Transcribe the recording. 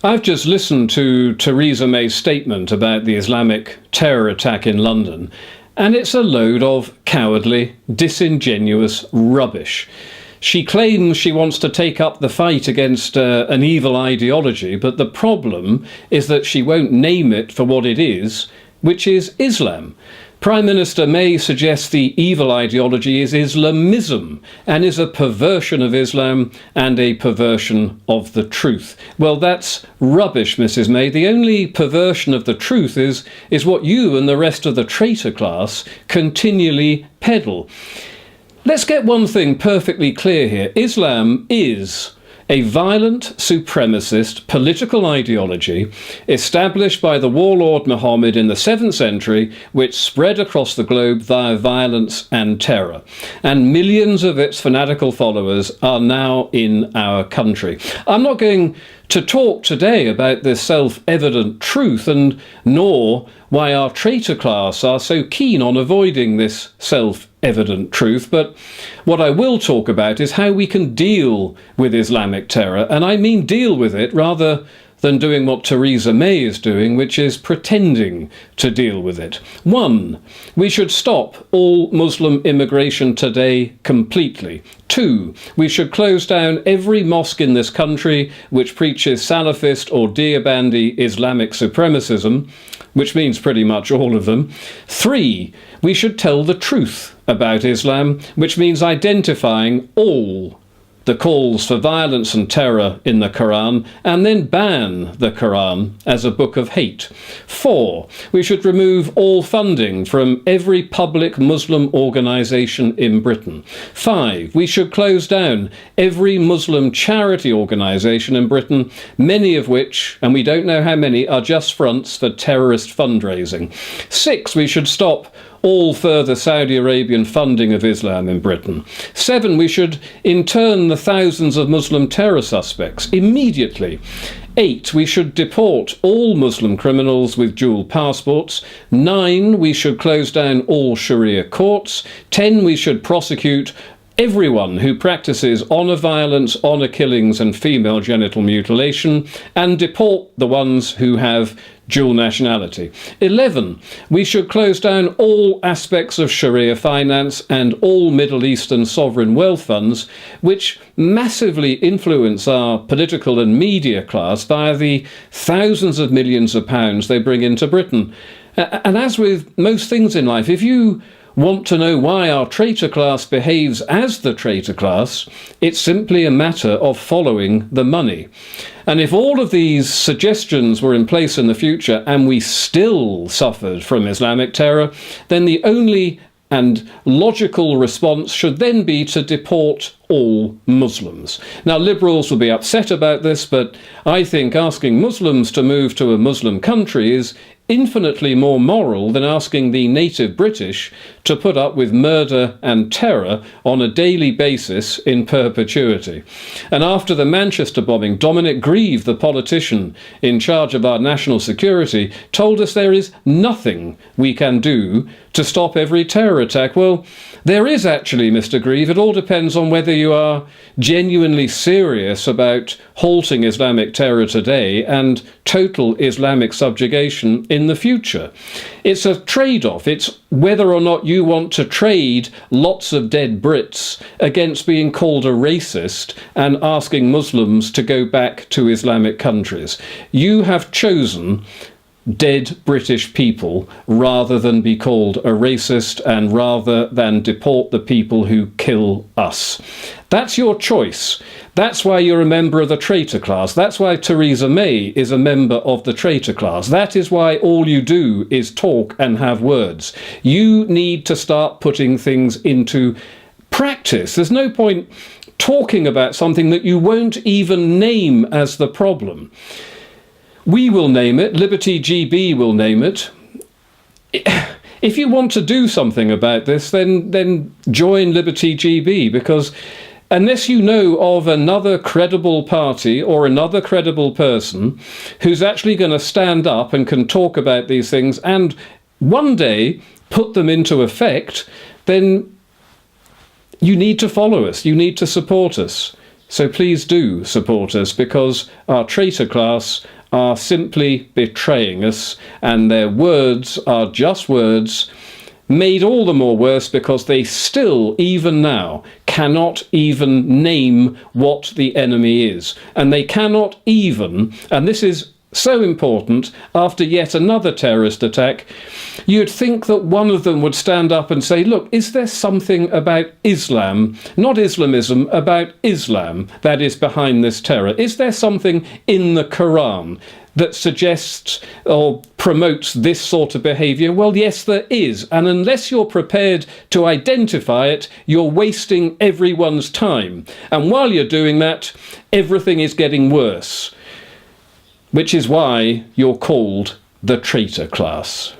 I've just listened to Theresa May's statement about the Islamic terror attack in London, and it's a load of cowardly, disingenuous rubbish. She claims she wants to take up the fight against an evil ideology, but the problem is that she won't name it for what it is, which is Islam. Prime Minister May suggests the evil ideology is Islamism and is a perversion of Islam and a perversion of the truth. Well, that's rubbish, Mrs. May. The only perversion of the truth is what you and the rest of the traitor class continually peddle. Let's get one thing perfectly clear here. Islam is a violent, supremacist political ideology established by the warlord Muhammad in the 7th century, which spread across the globe via violence and terror. And millions of its fanatical followers are now in our country. I'm not going to talk today about this self-evident truth, and nor why our traitor class are so keen on avoiding this self-evident truth, but what I will talk about is how we can deal with Islamic terror, and I mean deal with it rather than doing what Theresa May is doing, which is pretending to deal with it. 1, we should stop all Muslim immigration today completely. 2, we should close down every mosque in this country which preaches Salafist or Deobandi Islamic supremacism, which means pretty much all of them. 3, we should tell the truth about Islam, which means identifying all the calls for violence and terror in the Quran, and then ban the Quran as a book of hate. 4, we should remove all funding from every public Muslim organisation in Britain. 5, we should close down every Muslim charity organisation in Britain, many of which, and we don't know how many, are just fronts for terrorist fundraising. 6, we should stop all further Saudi Arabian funding of Islam in Britain. 7, we should intern the thousands of Muslim terror suspects immediately. 8, we should deport all Muslim criminals with dual passports. 9, we should close down all Sharia courts. 10, we should prosecute everyone who practices honour violence, honour killings and female genital mutilation, and deport the ones who have dual nationality. 11, we should close down all aspects of Sharia finance and all Middle Eastern sovereign wealth funds, which massively influence our political and media class via the thousands of millions of pounds they bring into Britain. And as with most things in life, if you want to know why our traitor class behaves as the traitor class, it's simply a matter of following the money. And if all of these suggestions were in place in the future and we still suffered from Islamic terror, then the only and logical response should then be to deport all Muslims. Now, liberals will be upset about this, but I think asking Muslims to move to a Muslim country is infinitely more moral than asking the native British to put up with murder and terror on a daily basis in perpetuity. And after the Manchester bombing, Dominic Grieve, the politician in charge of our national security, told us there is nothing we can do to stop every terror attack. Well, there is actually, Mr. Grieve. It all depends on whether you are genuinely serious about halting Islamic terror today and total Islamic subjugation in the future. It's a trade-off. It's whether or not you want to trade lots of dead Brits against being called a racist and asking Muslims to go back to Islamic countries. You have chosen dead British people rather than be called a racist and rather than deport the people who kill us. That's your choice. That's why you're a member of the traitor class. That's why Theresa May is a member of the traitor class. That is why all you do is talk and have words. You need to start putting things into practice. There's no point talking about something that you won't even name as the problem. We will name it, Liberty GB will name it. If you want to do something about this, then join Liberty GB, because unless you know of another credible party or another credible person who's actually going to stand up and can talk about these things and one day put them into effect, then you need to follow us, you need to support us. So please do support us, because our traitor class are simply betraying us, and their words are just words, made all the more worse because they still, even now, cannot even name what the enemy is. And they cannot even, and this is so important, after yet another terrorist attack, you'd think that one of them would stand up and say, look, is there something about Islam, not Islamism, about Islam that is behind this terror? Is there something in the Quran that suggests or promotes this sort of behaviour? Well, yes, there is. And unless you're prepared to identify it, you're wasting everyone's time. And while you're doing that, everything is getting worse, which is why you're called the traitor class.